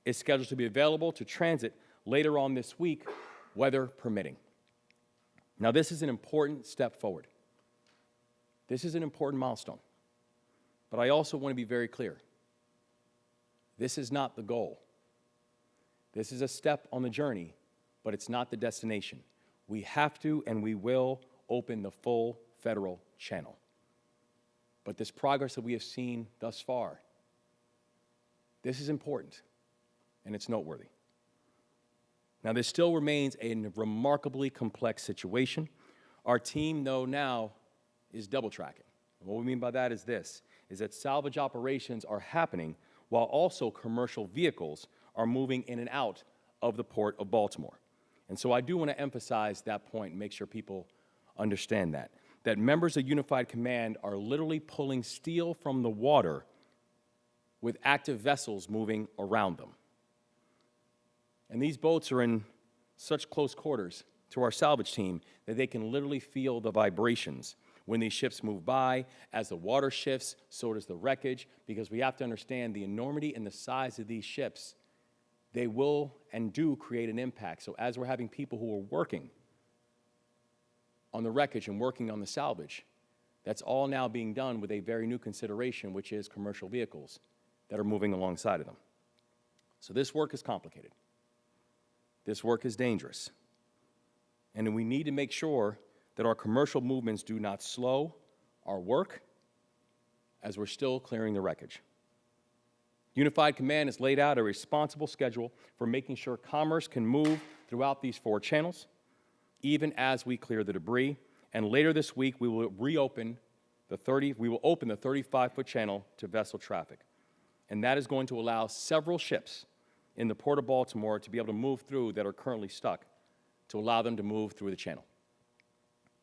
is scheduled to be available to transit later on this week, weather permitting. Now, this is an important step forward. This is an important milestone. But I also want to be very clear. This is not the goal. This is a step on the journey, but it's not the destination. We have to and we will open the full federal channel. But this progress that we have seen thus far, this is important, and it's noteworthy. Now, this still remains a remarkably complex situation. Our team, though, now is double tracking. And what we mean by that is this, is that salvage operations are happening while also commercial vehicles are moving in and out of the Port of Baltimore. And so I do want to emphasize that point and make sure people understand that members of Unified Command are literally pulling steel from the water with active vessels moving around them. And these boats are in such close quarters to our salvage team that they can literally feel the vibrations when these ships move by. As the water shifts, so does the wreckage, because we have to understand the enormity and the size of these ships. They will and do create an impact. So as we're having people who are working on the wreckage and working on the salvage, that's all now being done with a very new consideration, which is commercial vehicles that are moving alongside of them. So this work is complicated. This work is dangerous. And we need to make sure that our commercial movements do not slow our work as we're still clearing the wreckage. Unified Command has laid out a responsible schedule for making sure commerce can move throughout these 4 channels, even as we clear the debris. And later this week, we will open the 35-foot channel to vessel traffic. And that is going to allow several ships in the Port of Baltimore to be able to move through that are currently stuck, to allow them to move through the channel.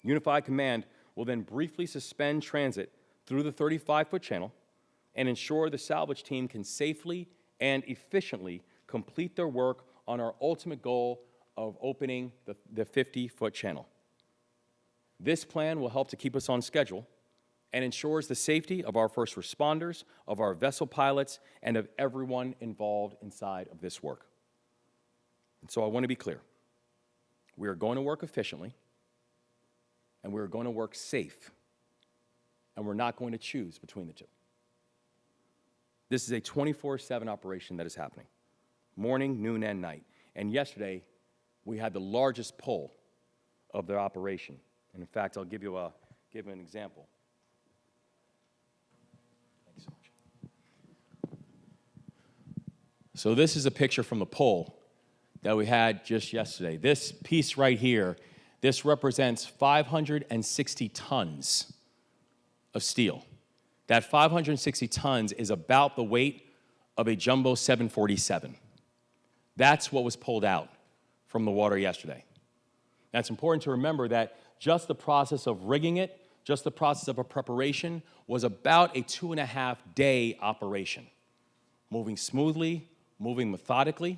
Unified Command will then briefly suspend transit through the 35-foot channel and ensure the salvage team can safely and efficiently complete their work on our ultimate goal of opening the 50-foot channel. This plan will help to keep us on schedule and ensures the safety of our first responders, of our vessel pilots, and of everyone involved inside of this work. And so I want to be clear. We are going to work efficiently, and we're going to work safe, and we're not going to choose between the two. This is a 24/7 operation that is happening, morning, noon, and night. And yesterday, we had the largest pull of the operation. And in fact, I'll give you an example. Thanks so much. So this is a picture from the pull that we had just yesterday. This piece right here, this represents 560 tons of steel. That 560 tons is about the weight of a jumbo 747. That's what was pulled out from the water yesterday. Now, it's important to remember that just the process of rigging it, just the process of a preparation, was about a 2.5-day operation, moving smoothly, moving methodically,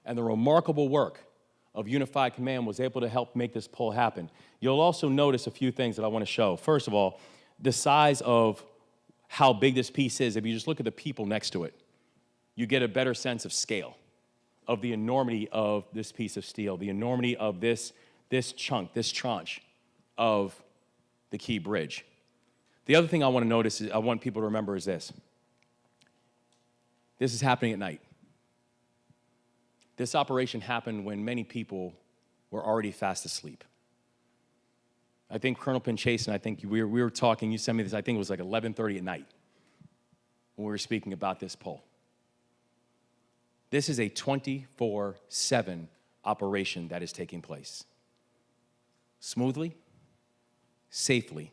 and the remarkable work of Unified Command was able to help make this pull happen. You'll also notice a few things that I want to show. First of all, the size of how big this piece is. If you just look at the people next to it, you get a better sense of scale, of the enormity of this piece of steel, the enormity of this chunk, this tranche of the Key Bridge. The other thing I want to notice, I want people to remember is this. This is happening at night. This operation happened when many people were already fast asleep. I think Colonel Pinchase and I think we were talking, you sent me this, I think it was like 11:30 at night when we were speaking about this pull. This is a 24/7 operation that is taking place. Smoothly, safely,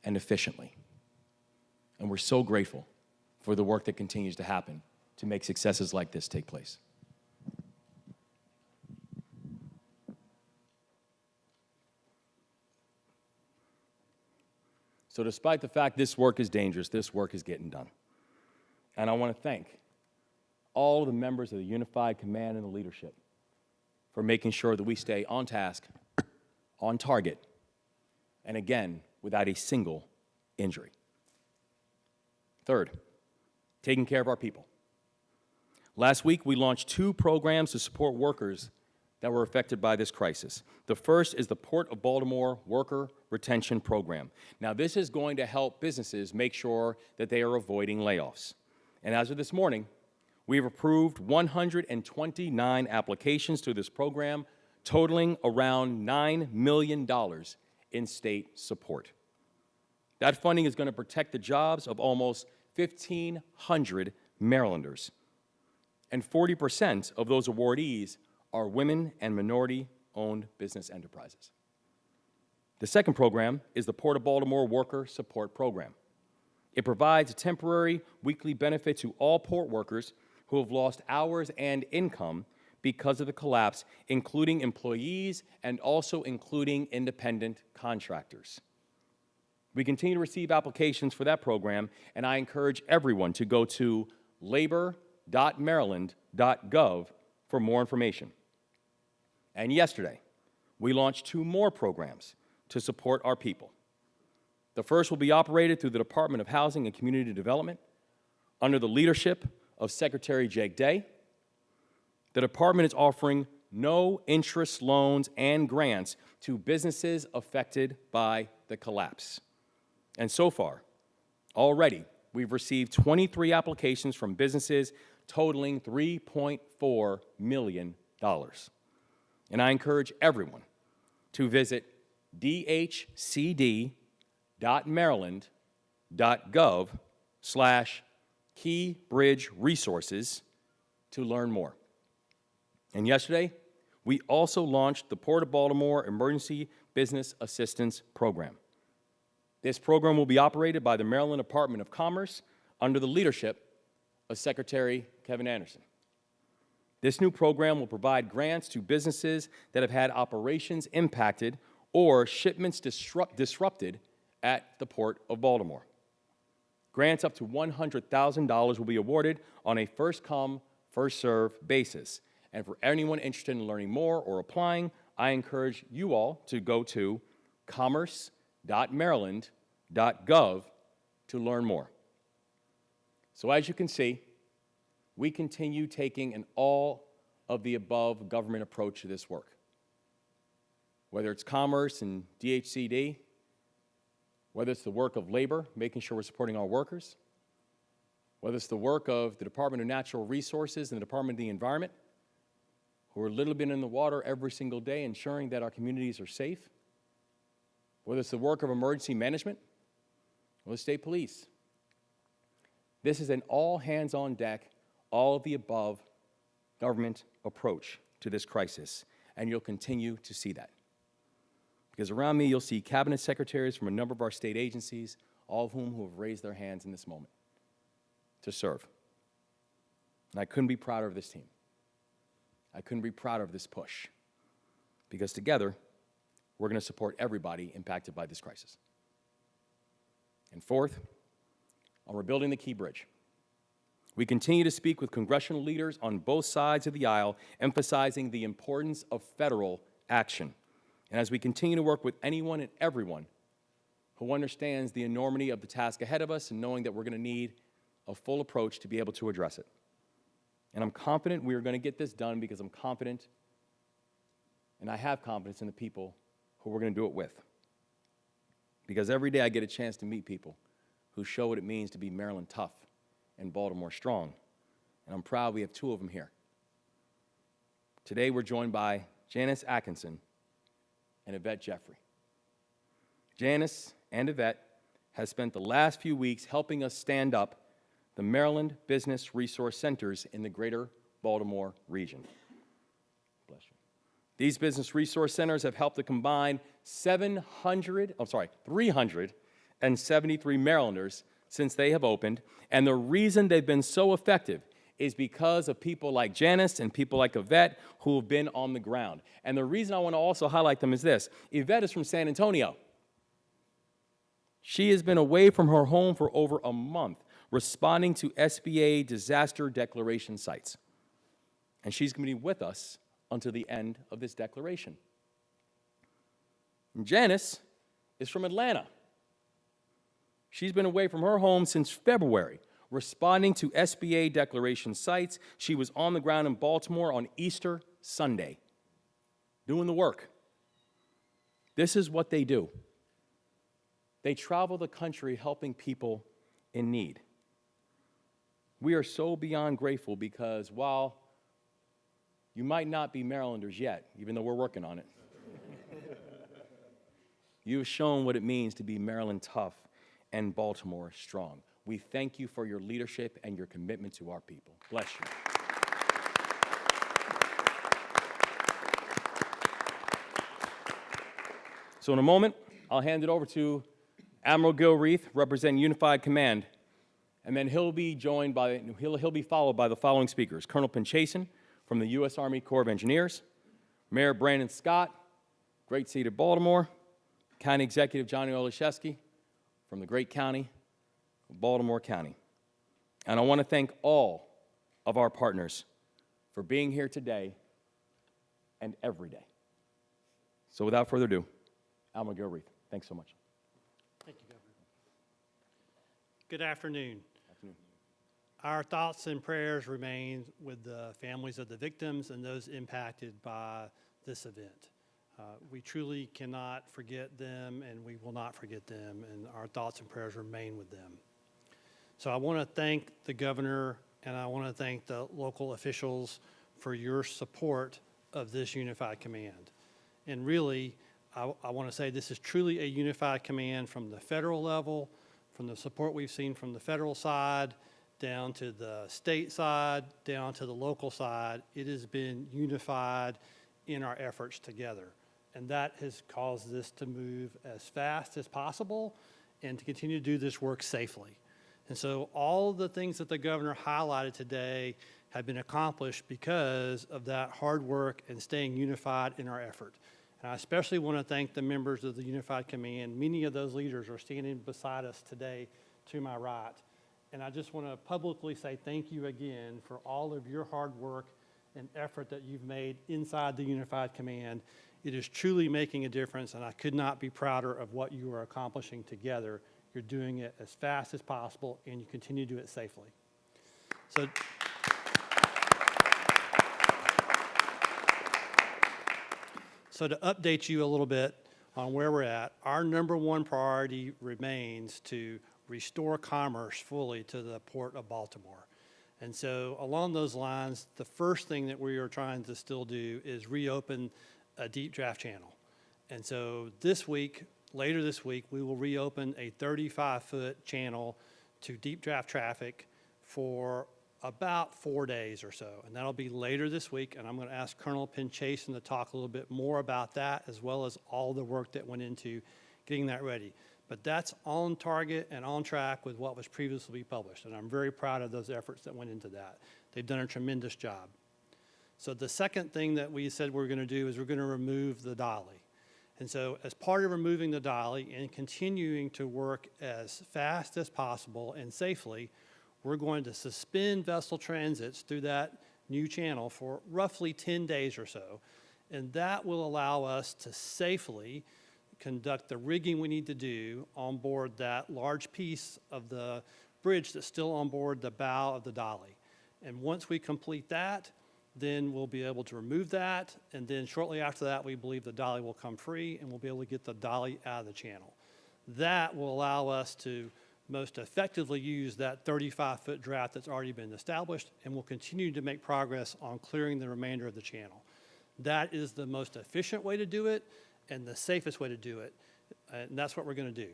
and efficiently. And we're so grateful for the work that continues to happen to make successes like this take place. So despite the fact this work is dangerous, this work is getting done. And I want to thank all the members of the Unified Command and the leadership for making sure that we stay on task, on target, and again, without a single injury. Third, taking care of our people. Last week, we launched 2 programs to support workers that were affected by this crisis. The first is the Port of Baltimore Worker Retention Program. Now, this is going to help businesses make sure that they are avoiding layoffs. And as of this morning, we've approved 129 applications to this program, totaling around $9 million in state support. That funding is going to protect the jobs of almost 1,500 Marylanders. And 40% of those awardees are women and minority-owned business enterprises. The second program is the Port of Baltimore Worker Support Program. It provides a temporary weekly benefit to all port workers who have lost hours and income because of the collapse, including employees and also including independent contractors. We continue to receive applications for that program, and I encourage everyone to go to labor.maryland.gov for more information. And yesterday, we launched 2 more programs to support our people. The first will be operated through the Department of Housing and Community Development under the leadership of Secretary Jake Day. The department is offering no-interest loans and grants to businesses affected by the collapse. And so far, already, we've received 23 applications from businesses totaling $3.4 million. And I encourage everyone to visit dhcd.maryland.gov/keybridgeresources to learn more. And yesterday, we also launched the Port of Baltimore Emergency Business Assistance Program. This program will be operated by the Maryland Department of Commerce under the leadership of Secretary Kevin Anderson. This new program will provide grants to businesses that have had operations impacted or shipments disrupted at the Port of Baltimore. Grants up to $100,000 will be awarded on a first-come, first-served basis. And for anyone interested in learning more or applying, I encourage you all to go to commerce.maryland.gov to learn more. So as you can see, we continue taking an all-of-the-above government approach to this work. Whether it's Commerce and DHCD, whether it's the work of labor, making sure we're supporting our workers, whether it's the work of the Department of Natural Resources and the Department of the Environment, who are literally been in the water every single day ensuring that our communities are safe, whether it's the work of emergency management or the state police. This is an all-hands-on-deck, all-of-the-above government approach to this crisis, and you'll continue to see that. Because around me, you'll see cabinet secretaries from a number of our state agencies, all of whom who have raised their hands in this moment to serve. And I couldn't be prouder of this team. I couldn't be prouder of this push, because together, we're going to support everybody impacted by this crisis. And fourth, on rebuilding the Key Bridge. We continue to speak with congressional leaders on both sides of the aisle, emphasizing the importance of federal action. And as we continue to work with anyone and everyone who understands the enormity of the task ahead of us and knowing that we're going to need a full approach to be able to address it. And I'm confident we are going to get this done because I'm confident, and I have confidence in the people who we're going to do it with. Because every day I get a chance to meet people who show what it means to be Maryland tough and Baltimore strong. And I'm proud we have 2 of them here. Today we're joined by Janice Atkinson and Yvette Jeffrey. Janice and Yvette have spent the last few weeks helping us stand up the Maryland Business Resource Centers in the greater Baltimore region. Bless you. These business resource centers have helped to combine 373 Marylanders since they have opened, and the reason they've been so effective is because of people like Janice and people like Yvette who have been on the ground. And the reason I want to also highlight them is this. Yvette is from San Antonio. She has been away from her home for over a month, responding to SBA disaster declaration sites. And she's going to be with us until the end of this declaration. And Janice is from Atlanta. She's been away from her home since February, responding to SBA declaration sites. She was on the ground in Baltimore on Easter Sunday, doing the work. This is what they do. They travel the country helping people in need. We are so beyond grateful because while you might not be Marylanders yet, even though we're working on it, you have shown what it means to be Maryland tough and Baltimore strong. We thank you for your leadership and your commitment to our people. Bless you. So in a moment, I'll hand it over to Admiral Gil Reith, representing Unified Command, and then he'll be followed by the following speakers: Colonel Pinchason from the U.S. Army Corps of Engineers, Mayor Brandon Scott, Great Cedar, Baltimore, County Executive Johnny Olszewski from the great county of Baltimore County. And I want to thank all of our partners for being here today and every day. So without further ado, Admiral Gil Reith. Thanks so much. Thank you, Governor. Good afternoon. Our thoughts and prayers remain with the families of the victims and those impacted by this event. We truly cannot forget them, and we will not forget them, and our thoughts and prayers remain with them. So I want to thank the governor, and I want to thank the local officials for your support of this unified command. And really, I want to say this is truly a unified command from the federal level, from the support we've seen from the federal side, down to the state side, down to the local side. It has been unified in our efforts together. And that has caused this to move as fast as possible and to continue to do this work safely. And so all of the things that the governor highlighted today have been accomplished because of that hard work and staying unified in our effort. And I especially want to thank the members of the Unified Command. Many of those leaders are standing beside us today to my right. And I just want to publicly say thank you again for all of your hard work and effort that you've made inside the Unified Command. It is truly making a difference, and I could not be prouder of what you are accomplishing together. You're doing it as fast as possible, and you continue to do it safely. So to update you a little bit on where we're at, our number one priority remains to restore commerce fully to the Port of Baltimore. And so along those lines, the first thing that we are trying to still do is reopen a deep draft channel. And so this week, later this week, we will reopen a 35-foot channel to deep draft traffic for about 4 days or so. And that'll be later this week, and I'm going to ask Colonel Pinchason to talk a little bit more about that, as well as all the work that went into getting that ready. But that's on target and on track with what was previously published, and I'm very proud of those efforts that went into that. They've done a tremendous job. So the second thing that we said we're going to do is we're going to remove the dolly. And so as part of removing the dolly and continuing to work as fast as possible and safely, we're going to suspend vessel transits through that new channel for roughly 10 days or so. And that will allow us to safely conduct the rigging we need to do on board that large piece of the bridge that's still on board the bow of the dolly. And once we complete that, then we'll be able to remove that. And then shortly after that, we believe the dolly will come free and we'll be able to get the dolly out of the channel. That will allow us to most effectively use that 35-foot draft that's already been established, and we'll continue to make progress on clearing the remainder of the channel. That is the most efficient way to do it and the safest way to do it, and that's what we're going to do.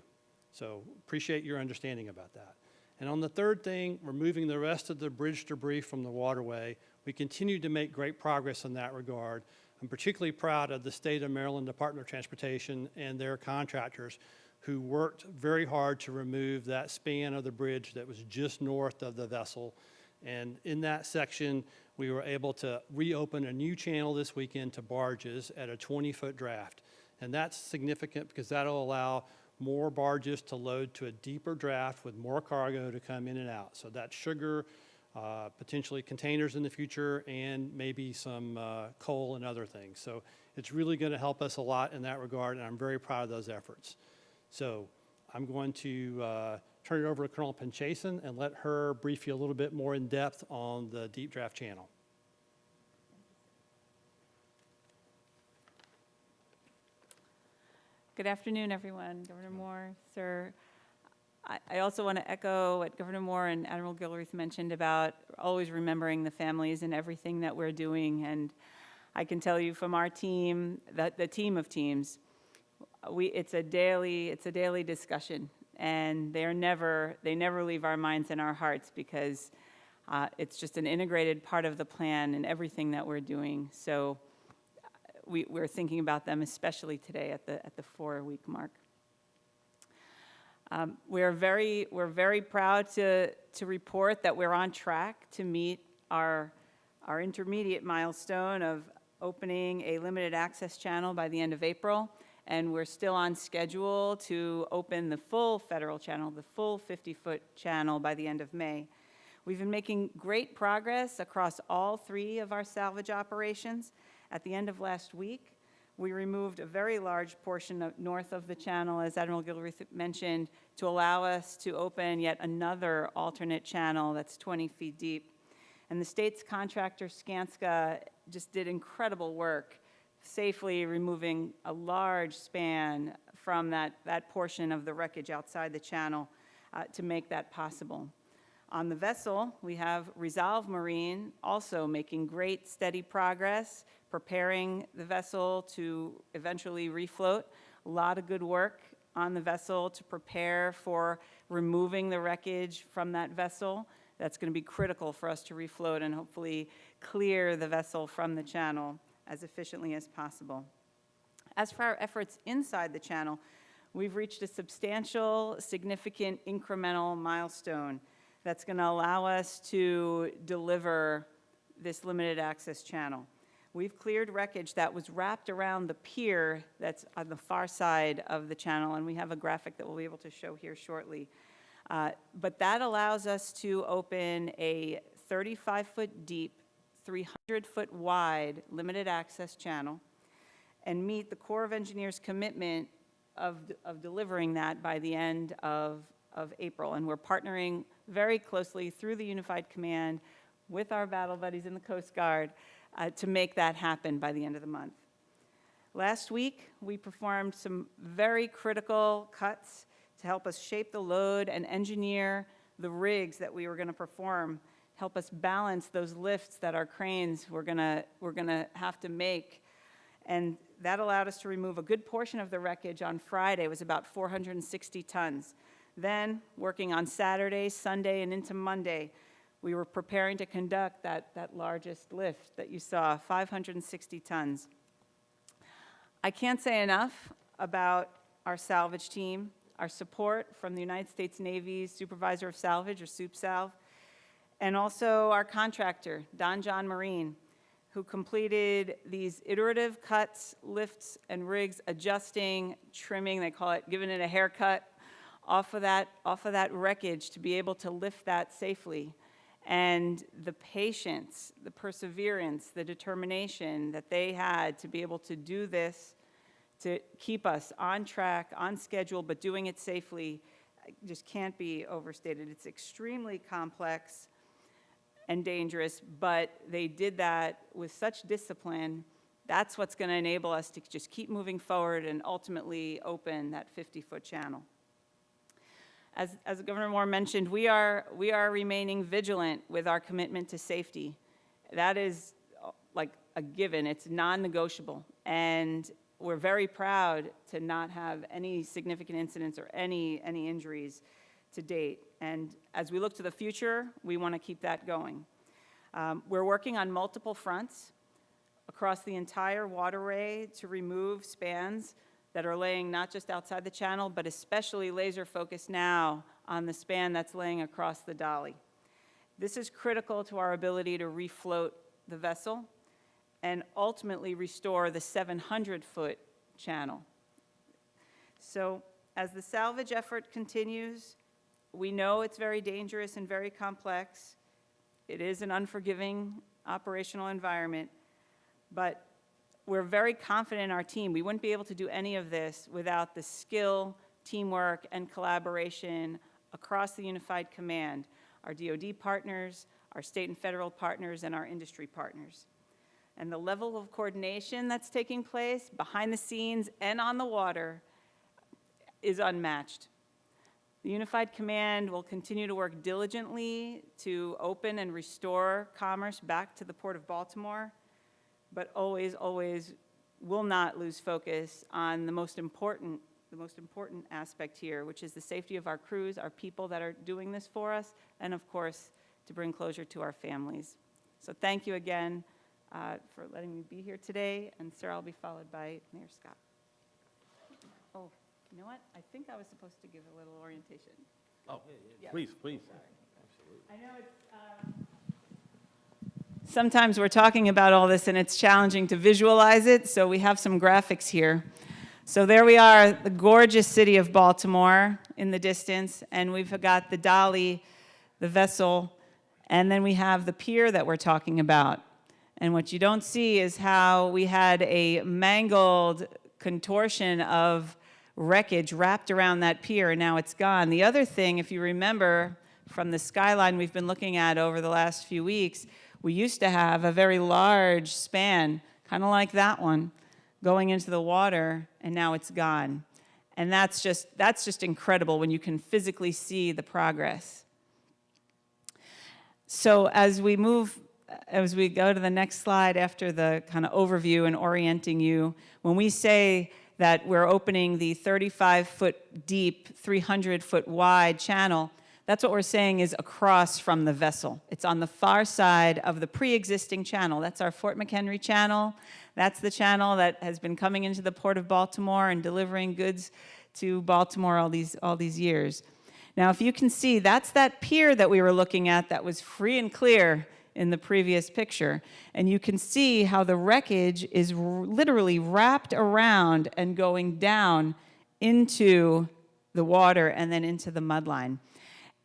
So appreciate your understanding about that. And on the third thing, removing the rest of the bridge debris from the waterway, we continue to make great progress in that regard. I'm particularly proud of the State of Maryland Department of Transportation and their contractors who worked very hard to remove that span of the bridge that was just north of the vessel. And in that section, we were able to reopen a new channel this weekend to barges at a 20-foot draft. And that's significant because that'll allow more barges to load to a deeper draft with more cargo to come in and out. So that's sugar, potentially containers in the future, and maybe some coal and other things. So it's really going to help us a lot in that regard, and I'm very proud of those efforts. So I'm going to turn it over to Colonel Pinchason and let her brief you a little bit more in depth on the Deep Draft Channel. Good afternoon, everyone. Governor Moore, sir. I also want to echo what Governor Moore and Admiral Gilreath mentioned about always remembering the families and everything that we're doing. And I can tell you from our team, that the team of teams, it's a daily discussion, and they never leave our minds and our hearts, because it's just an integrated part of the plan and everything that we're doing. So we're thinking about them, especially today at the 4-week mark. We're very proud to report that we're on track to meet our intermediate milestone of opening a limited access channel by the end of April, and we're still on schedule to open the full federal channel, the full 50-foot channel, by the end of May. We've been making great progress across all 3 of our salvage operations. At the end of last week, we removed a very large portion north of the channel, as Admiral Gilreath mentioned, to allow us to open yet another alternate channel that's 20 feet deep. And the state's contractor, Skanska, just did incredible work safely removing a large span from that portion of the wreckage outside the channel to make that possible. On the vessel, we have Resolve Marine also making great, steady progress, preparing the vessel to eventually refloat. A lot of good work on the vessel to prepare for removing the wreckage from that vessel. That's going to be critical for us to refloat and hopefully clear the vessel from the channel as efficiently as possible. As for our efforts inside the channel, we've reached a substantial, significant, incremental milestone that's going to allow us to deliver this limited access channel. We've cleared wreckage that was wrapped around the pier that's on the far side of the channel, and we have a graphic that we'll be able to show here shortly. But that allows us to open a 35-foot deep, 300-foot wide limited access channel and meet the Corps of Engineers' commitment of delivering that by the end of April. And we're partnering very closely through the Unified Command with our battle buddies in the Coast Guard to make that happen by the end of the month. Last week, we performed some very critical cuts to help us shape the load and engineer the rigs that we were going to perform, help us balance those lifts that our cranes were going to have to make. And that allowed us to remove a good portion of the wreckage on Friday. It was about 460 tons. Then, working on Saturday, Sunday, and into Monday, we were preparing to conduct that largest lift that you saw, 560 tons. I can't say enough about our salvage team, our support from the United States Navy's Supervisor of Salvage, or SUPSALV, and also our contractor, Don John Marine, who completed these iterative cuts, lifts, and rigs, adjusting, trimming, they call it, giving it a haircut, off of that wreckage to be able to lift that safely. And the patience, the perseverance, the determination that they had to be able to do this, to keep us on track, on schedule, but doing it safely, just can't be overstated. It's extremely complex and dangerous, but they did that with such discipline. That's what's going to enable us to just keep moving forward and ultimately open that 50-foot channel. As Governor Moore mentioned, we are remaining vigilant with our commitment to safety. That is like a given. It's non-negotiable. And we're very proud to not have any significant incidents or any injuries to date. And as we look to the future, we want to keep that going. We're working on multiple fronts across the entire waterway to remove spans that are laying not just outside the channel, but especially laser focused now on the span that's laying across the dolly. This is critical to our ability to refloat the vessel and ultimately restore the 700-foot channel. So as the salvage effort continues, we know it's very dangerous and very complex. It is an unforgiving operational environment, but we're very confident in our team. We wouldn't be able to do any of this without the skill, teamwork, and collaboration across the Unified Command, our DoD partners, our state and federal partners, and our industry partners. And the level of coordination that's taking place behind the scenes and on the water is unmatched. The Unified Command will continue to work diligently to open and restore commerce back to the Port of Baltimore, but always, always will not lose focus on the most important aspect here, which is the safety of our crews, our people that are doing this for us, and of course, to bring closure to our families. So thank you again for letting me be here today, and sir, I'll be followed by Mayor Scott. Oh, you know what? I think I was supposed to give a little orientation. Oh, Yeah. please. I know it's, sometimes we're talking about all this and it's challenging to visualize it, so we have some graphics here. So there we are, the gorgeous city of Baltimore in the distance, and we've got the Dolly, the vessel, and then we have the pier that we're talking about. And what you don't see is how we had a mangled contortion of wreckage wrapped around that pier, and now it's gone. The other thing, if you remember from the skyline we've been looking at over the last few weeks, we used to have a very large span, kind of like that one, going into the water, and now it's gone. And that's just incredible when you can physically see the progress. So as we go to the next slide after the kind of overview and orienting you, when we say that we're opening the 35-foot deep, 300-foot wide channel, that's what we're saying is across from the vessel. It's on the far side of the pre-existing channel. That's our Fort McHenry channel. That's the channel that has been coming into the Port of Baltimore and delivering goods to Baltimore all these years. Now, if you can see, that's that pier that we were looking at that was free and clear in the previous picture. And you can see how the wreckage is literally wrapped around and going down into the water and then into the mudline.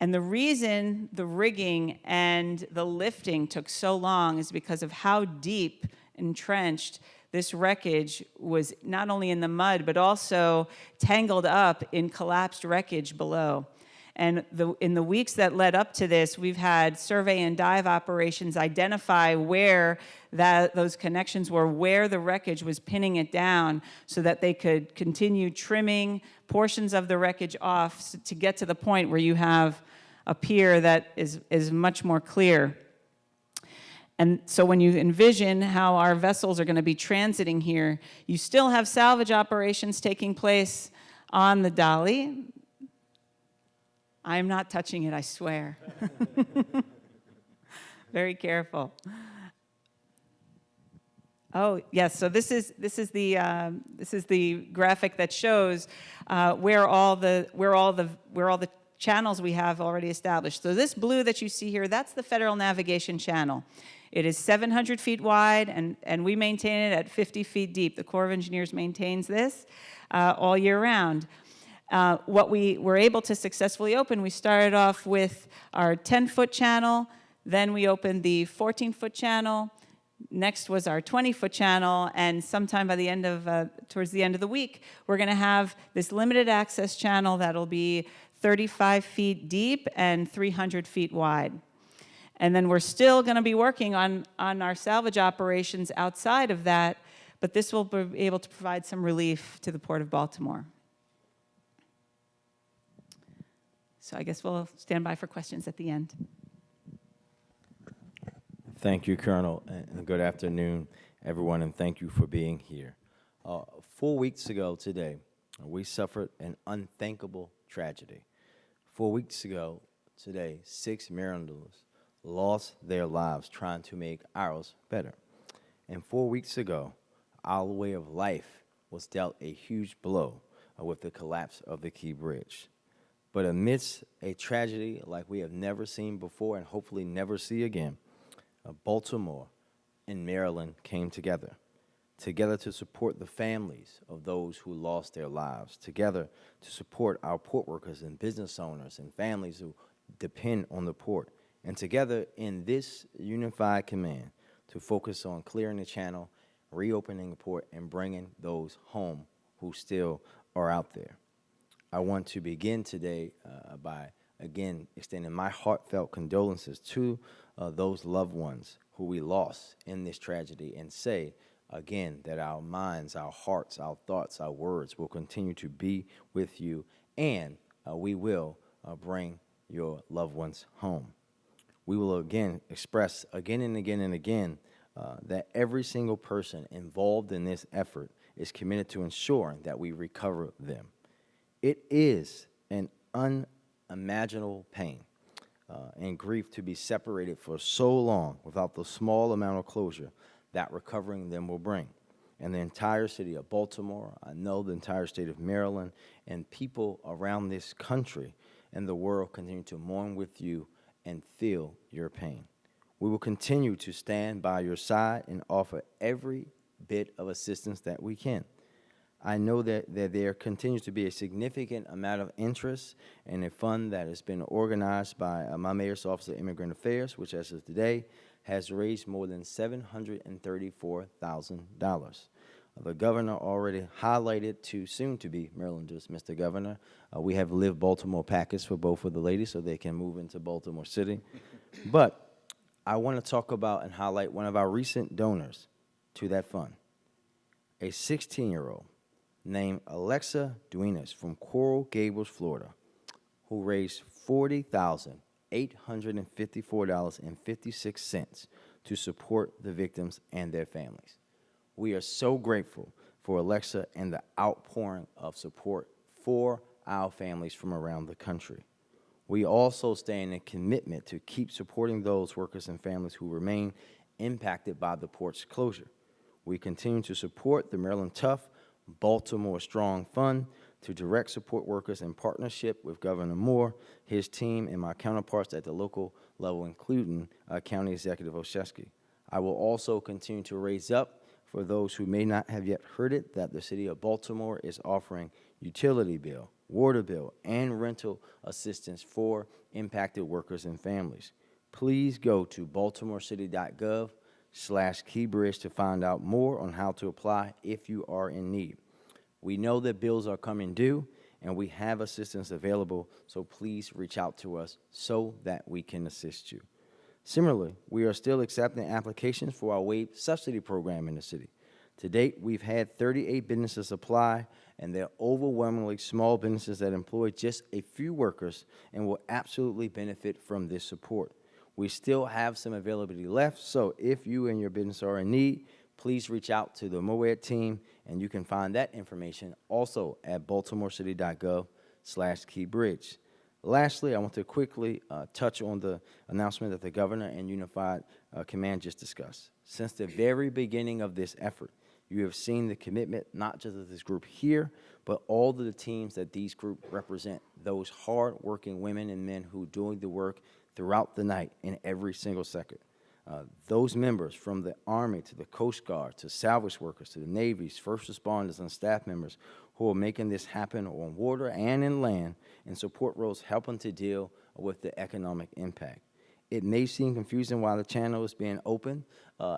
And the reason the rigging and the lifting took so long is because of how deep entrenched this wreckage was, not only in the mud, but also tangled up in collapsed wreckage below. And in the weeks that led up to this, we've had survey and dive operations identify where those connections were, where the wreckage was pinning it down so that they could continue trimming portions of the wreckage off to get to the point where you have a pier that is much more clear. And so when you envision how our vessels are going to be transiting here, you still have salvage operations taking place on the Dolly. I'm not touching it, I swear. Very careful. Oh yes, so this is the graphic that shows where all the channels we have already established. So this blue that you see here, that's the Federal Navigation Channel. It is 700 feet wide, and we maintain it at 50 feet deep. The Corps of Engineers maintains this all year round. What we were able to successfully open, we started off with our 10-foot channel, then we opened the 14-foot channel, next was our 20-foot channel, and sometime by the end of, towards the end of the week, we're gonna have this limited access channel that'll be 35 feet deep and 300 feet wide. And then we're still gonna be working on our salvage operations outside of that, but this will be able to provide some relief to the Port of Baltimore. So I guess we'll stand by for questions at the end. Thank you, Colonel, and good afternoon, everyone, and thank you for being here. 4 weeks ago today, we suffered an unthinkable tragedy. 4 weeks ago today, 6 Marylanders lost their lives trying to make ours better. And 4 weeks ago, our way of life was dealt a huge blow with the collapse of the Key Bridge. But amidst a tragedy like we have never seen before and hopefully never see again, Baltimore and Maryland came together to support the families of those who lost their lives, together to support our port workers and business owners and families who depend on the port, and together in this unified command to focus on clearing the channel, reopening the port, and bringing those home who still are out there. I want to begin today by again, extending my heartfelt condolences to those loved ones who we lost in this tragedy, and say, again, that our minds, our hearts, our thoughts, our words will continue to be with you, and we will bring your loved ones home. We will again express again and again and again that every single person involved in this effort is committed to ensuring that we recover them. It is an unimaginable pain and grief to be separated for so long without the small amount of closure that recovering them will bring. And the entire city of Baltimore, I know the entire state of Maryland, and people around this country and the world continue to mourn with you and feel your pain. We will continue to stand by your side and offer every bit of assistance that we can. I know that there continues to be a significant amount of interest in a fund that has been organized by my Mayor's Office of Immigrant Affairs, which as of today has raised more than $734,000. The governor already highlighted to soon-to-be Marylanders, Mr. Governor, we have Live Baltimore packets for both of the ladies so they can move into Baltimore City. But I want to talk about and highlight one of our recent donors to that fund, a 16-year-old named Alexa Duenas from Coral Gables, Florida, who raised $40,854.56 to support the victims and their families. We are so grateful for Alexa and the outpouring of support for our families from around the country. We also stand in commitment to keep supporting those workers and families who remain impacted by the port's closure. We continue to support the Maryland Tough Baltimore Strong Fund to direct support workers in partnership with Governor Moore, his team, and my counterparts at the local level, including County Executive Olszewski. I will also continue to raise up for those who may not have yet heard it, that the city of Baltimore is offering utility bill, water bill, and rental assistance for impacted workers and families. Please go to baltimorecity.gov/keybridge to find out more on how to apply if you are in need. We know that bills are coming due, and we have assistance available, so please reach out to us so that we can assist you. Similarly, we are still accepting applications for our WAVE subsidy program in the city. To date, we've had 38 businesses apply, and they're overwhelmingly small businesses that employ just a few workers and will absolutely benefit from this support. We still have some availability left, so if you and your business are in need, please reach out to the MOED team, and you can find that information also at baltimorecity.gov/keybridge. Lastly, I want to quickly touch on the announcement that the Governor and Unified Command just discussed. Since the very beginning of this effort, you have seen the commitment not just of this group here, but all of the teams that these groups represent, those hard-working women and men who are doing the work throughout the night in every single second. Those members from the Army to the Coast Guard to salvage workers to the Navy's first responders and staff members who are making this happen on water and in land in support roles helping to deal with the economic impact. It may seem confusing why the channel is being open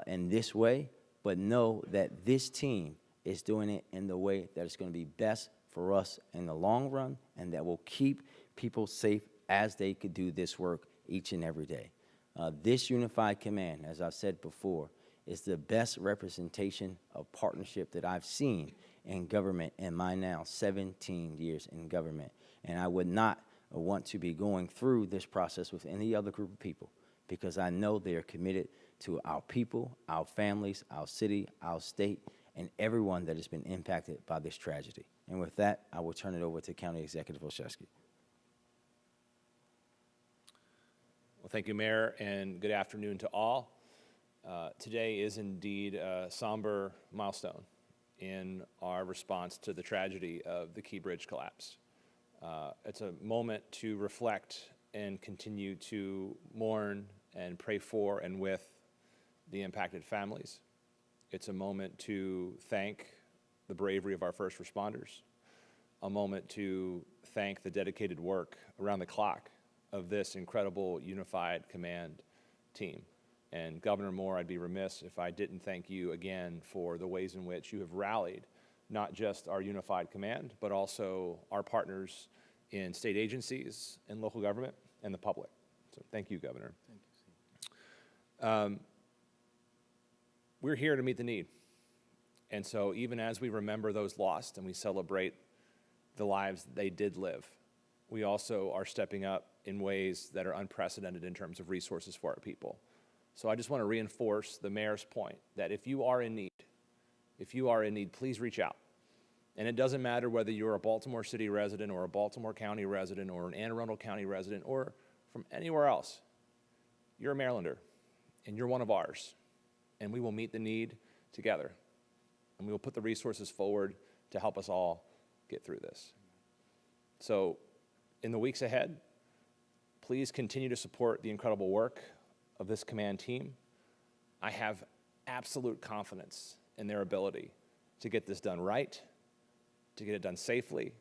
in this way, but know that this team is doing it in the way that is going to be best for us in the long run and that will keep people safe as they could do this work each and every day. This unified command, as I've said before, is the best representation of partnership that I've seen in government in my now 17 years in government. And I would not want to be going through this process with any other group of people because I know they are committed to our people, our families, our city, our state, and everyone that has been impacted by this tragedy. And with that, I will turn it over to County Executive Olszewski. Well, thank you, Mayor, and good afternoon to all. Today is indeed a somber milestone in our response to the tragedy of the Key Bridge collapse. It's a moment to reflect and continue to mourn and pray for and with the impacted families. It's a moment to thank the bravery of our first responders, a moment to thank the dedicated work around the clock of this incredible unified command team. And Governor Moore, I'd be remiss if I didn't thank you again for the ways in which you have rallied not just our unified command, but also our partners in state agencies, and local government, and the public. So thank you, Governor. We're here to meet the need. And so even as we remember those lost and we celebrate the lives they did live, we also are stepping up in ways that are unprecedented in terms of resources for our people. So I just want to reinforce the mayor's point that if you are in need, please reach out. And it doesn't matter whether you're a Baltimore City resident or a Baltimore County resident or an Anne Arundel County resident or from anywhere else. You're a Marylander and you're one of ours. And we will meet the need together. And we will put the resources forward to help us all get through this. So in the weeks ahead, please continue to support the incredible work of this command team. I have absolute confidence in their ability to get this done right, to get it done safely,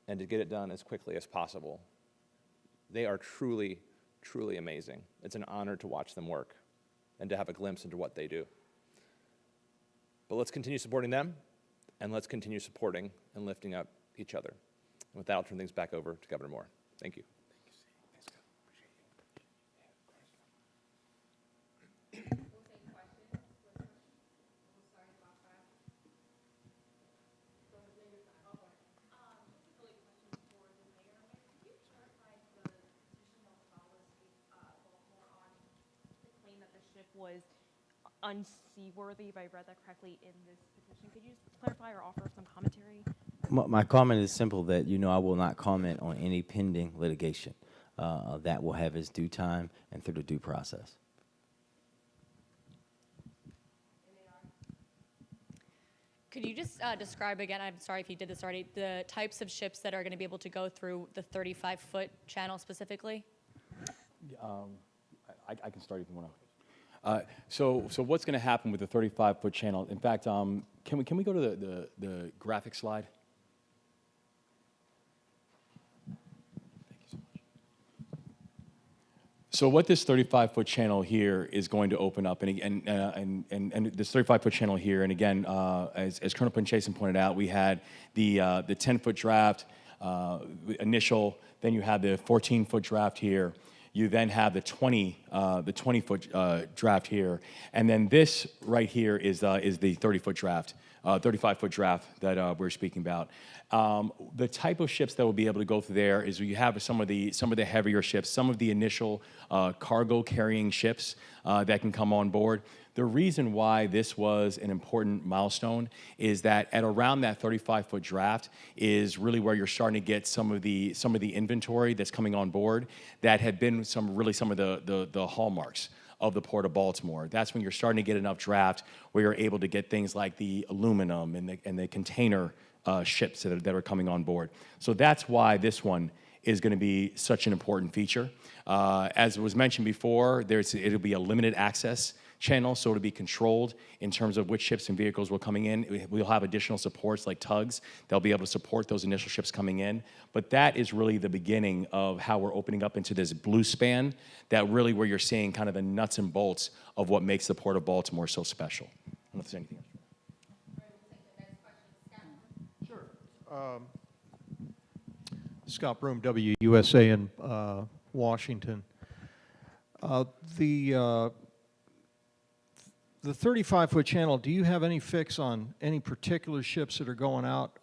and to get it done as quickly as possible. They are truly, truly amazing. It's an honor to watch them work and to have a glimpse into what they do. But let's continue supporting them, and let's continue supporting and lifting up each other. And with that, I'll turn things back over to Governor Moore. Thank you. Was unseaworthy, if I read that correctly, in this petition. Could you just clarify or offer some commentary? My comment is simple that, I will not comment on any pending litigation. That will have its due time and through the due process. Could you just describe again, I'm sorry if you did this already, the types of ships that are going to be able to go through the 35-foot channel specifically? I can start if you want to. So what's going to happen with the 35-foot channel? In fact, can we go to the graphic slide? Thank you so much. So what this 35-foot channel here is going to open up, and this 35-foot channel here, and again, as Colonel Pinchason pointed out, we had the 10-foot draft initial, then you have the 14-foot draft here. You then have the 20-foot draft here, and then this right here is the 30-foot draft, 35-foot draft that we're speaking about. The type of ships that will be able to go through there is you have some of the heavier ships, some of the initial cargo carrying ships that can come on board. The reason why this was an important milestone is that at around that 35-foot draft is really where you're starting to get some of the inventory that's coming on board that had been some of the hallmarks of the Port of Baltimore. That's when you're starting to get enough draft where you're able to get things like the aluminum and the container ships that are coming on board. So that's why this one is going to be such an important feature. As was mentioned before, it'll be a limited access channel, so it'll be controlled in terms of which ships and vehicles will coming in. We'll have additional supports like tugs. They'll be able to support those initial ships coming in. But that is really the beginning of how we're opening up into this blue span, that really where you're seeing kind of the nuts and bolts of what makes the Port of Baltimore so special. I don't know if there's anything else. Scott Broom, WUSA in Washington. The 35-foot channel, do you have any fix on any particular ships that are going out?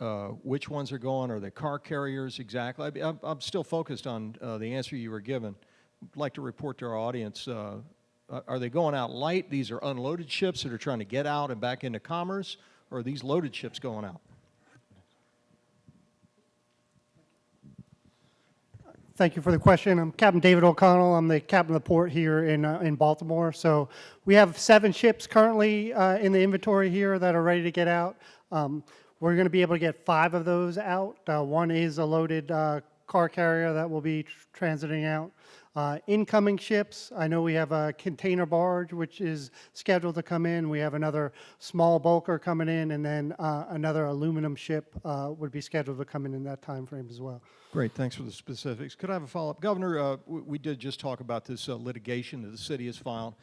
Which ones are going? Are they car carriers exactly? I'm still focused on the answer you were given. I'd like to report to our audience, are they going out light? These are unloaded ships that are trying to get out and back into commerce? Or are these loaded ships going out? Thank you for the question. I'm Captain David O'Connell. I'm the captain of the port here in Baltimore. So we have 7 ships currently in the inventory here that are ready to get out. We're going to be able to get 5 of those out. One is a loaded car carrier that will be transiting out. Incoming ships, I know we have a container barge, which is scheduled to come in. We have another small bulker coming in, and then another aluminum ship would be scheduled to come in that time frame as well. Great, thanks for the specifics. Could I have a follow-up? Governor, we did just talk about this litigation that the city has filed.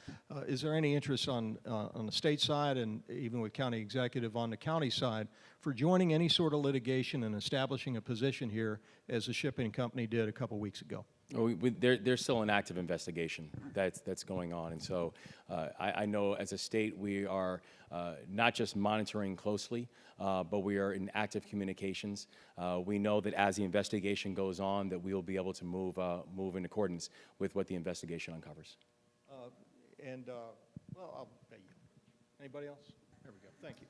Is there any interest on the state side and even with county executive on the county side for joining any sort of litigation and establishing a position here as the shipping company did a couple weeks ago? There's still an active investigation that's going on, and so I know as a state we are not just monitoring closely, but we are in active communications. We know that as the investigation goes on, that we will be able to move in accordance with what the investigation uncovers. Well, I'll bet you. Anybody else? There we go. Thank you.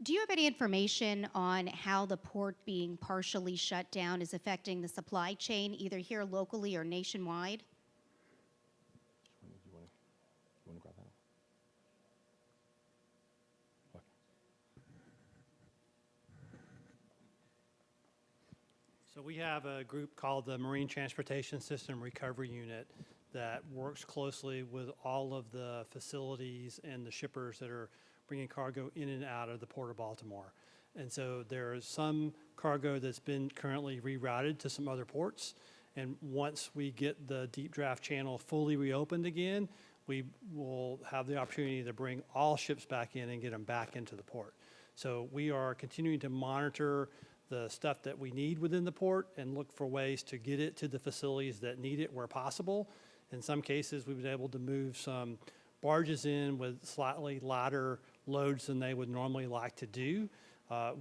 Do you have any information on how the port being partially shut down is affecting the supply chain, either here locally or nationwide? You want to grab that? Okay. So we have a group called the Marine Transportation System Recovery Unit that works closely with all of the facilities and the shippers that are bringing cargo in and out of the Port of Baltimore. And so there is some cargo that's been currently rerouted to some other ports. And once we get the deep draft channel fully reopened again, we will have the opportunity to bring all ships back in and get them back into the port. So we are continuing to monitor the stuff that we need within the port and look for ways to get it to the facilities that need it where possible. In some cases, we've been able to move some barges in with slightly lighter loads than they would normally like to do.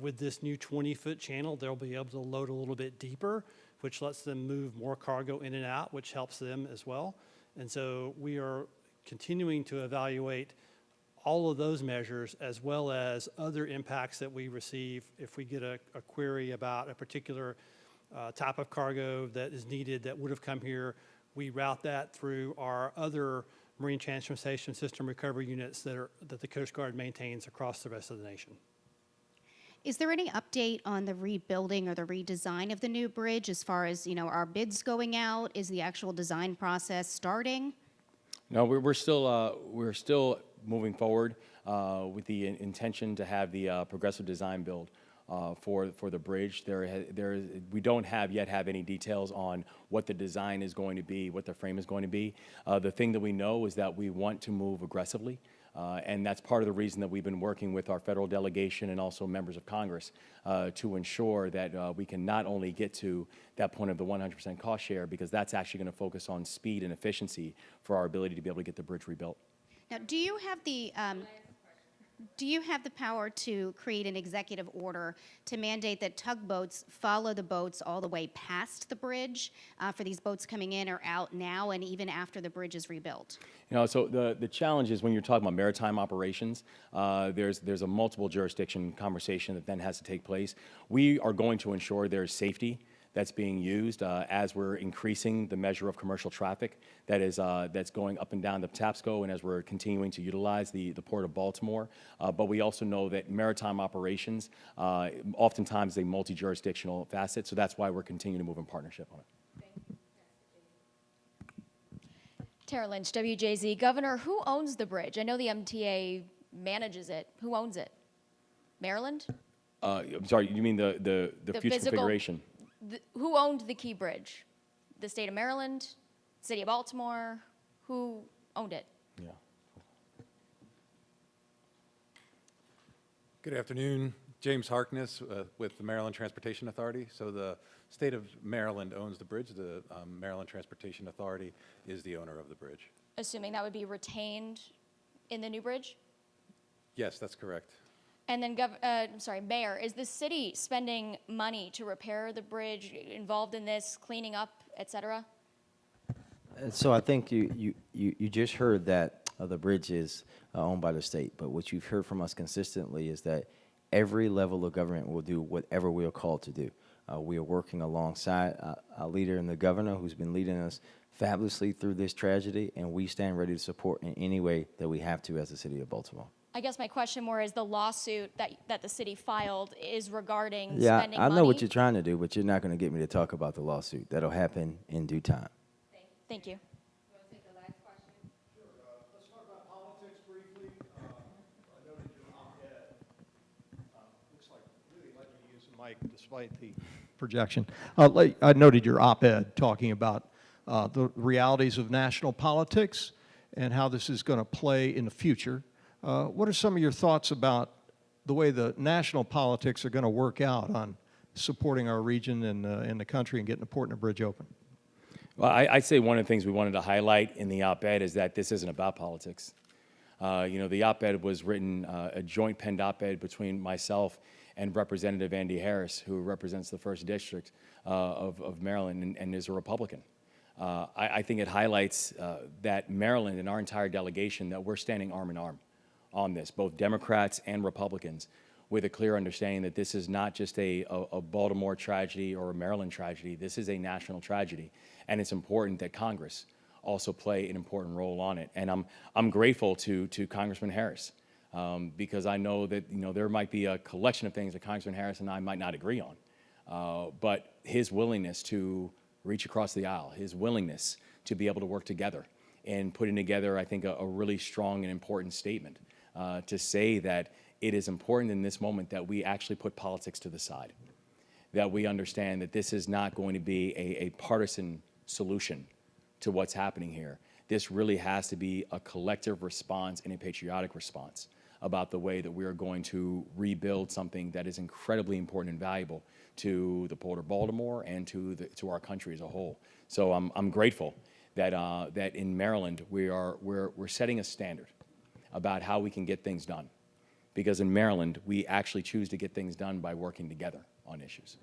With this new 20-foot channel, they'll be able to load a little bit deeper, which lets them move more cargo in and out, which helps them as well. And so we are continuing to evaluate all of those measures as well as other impacts that we receive if we get a query about a particular type of cargo that is needed that would have come here. We route that through our other Marine Transportation System recovery units that the Coast Guard maintains across the rest of the nation. Is there any update on the rebuilding or the redesign of the new bridge as far as, are bids going out? Is the actual design process starting? No, we're still moving forward with the intention to have the progressive design build for the bridge. We don't yet have any details on what the design is going to be, what the frame is going to be. The thing that we know is that we want to move aggressively, and that's part of the reason that we've been working with our federal delegation and also members of Congress to ensure that we can not only get to that point of the 100% cost share, because that's actually going to focus on speed and efficiency for our ability to be able to get the bridge rebuilt. Now, do you have the power to create an executive order to mandate that tugboats follow the boats all the way past the bridge for these boats coming in or out now and even after the bridge is rebuilt? So the challenge is when you're talking about maritime operations, there's a multiple jurisdiction conversation that then has to take place. We are going to ensure there's safety that's being used as we're increasing the measure of commercial traffic that's going up and down the Tapsco, and as we're continuing to utilize the Port of Baltimore. But we also know that maritime operations oftentimes is a multi-jurisdictional facet, so that's why we're continuing to move in partnership on it. Tara Lynch, WJZ. Governor, who owns the bridge? I know the MTA manages it. Who owns it? Maryland? I'm sorry, you mean the future configuration? Who owned the Key Bridge? The state of Maryland? City of Baltimore? Who owned it? Yeah. Good afternoon. James Harkness with the Maryland Transportation Authority. So the state of Maryland owns the bridge. The Maryland Transportation Authority is the owner of the bridge. Assuming that would be retained in the new bridge? Yes, that's correct. And then, Mayor, is the city spending money to repair the bridge, involved in this, cleaning up, et cetera? So I think you just heard that the bridge is owned by the state, but what you've heard from us consistently is that every level of government will do whatever we are called to do. We are working alongside our leader and the governor who's been leading us fabulously through this tragedy, and we stand ready to support in any way that we have to as the city of Baltimore. I guess my question more is the lawsuit that the city filed is regarding Yeah, spending I money. know what you're trying to do, but you're not going to get me to talk about the lawsuit. That'll happen in due time. Thank you. Let's talk about politics briefly. I noted your op-ed. Looks like really letting you use the mic despite the projection. I noted your op-ed talking about the realities of national politics and how this is going to play in the future. What are some of your thoughts about the way the national politics are going to work out on supporting our region and the country and getting the Port and the Bridge open? Well, I'd say one of the things we wanted to highlight in the op-ed is that this isn't about politics. The op-ed was written, a joint penned op-ed between myself and Representative Andy Harris, who represents the 1st District of Maryland and is a Republican. I think it highlights that Maryland and our entire delegation, that we're standing arm in arm on this, both Democrats and Republicans, with a clear understanding that this is not just a Baltimore tragedy or a Maryland tragedy. This is a national tragedy, and it's important that Congress also play an important role on it. And I'm grateful to Congressman Harris because I know that there might be a collection of things that Congressman Harris and I might not agree on, but his willingness to reach across the aisle, his willingness to be able to work together and putting together, I think, a really strong and important statement to say that it is important in this moment that we actually put politics to the side, that we understand that this is not going to be a partisan solution to what's happening here. This really has to be a collective response and a patriotic response about the way that we are going to rebuild something that is incredibly important and valuable to the Port of Baltimore and to our country as a whole. So I'm grateful that that in Maryland we're setting a standard about how we can get things done, because in Maryland we actually choose to get things done by working together on issues.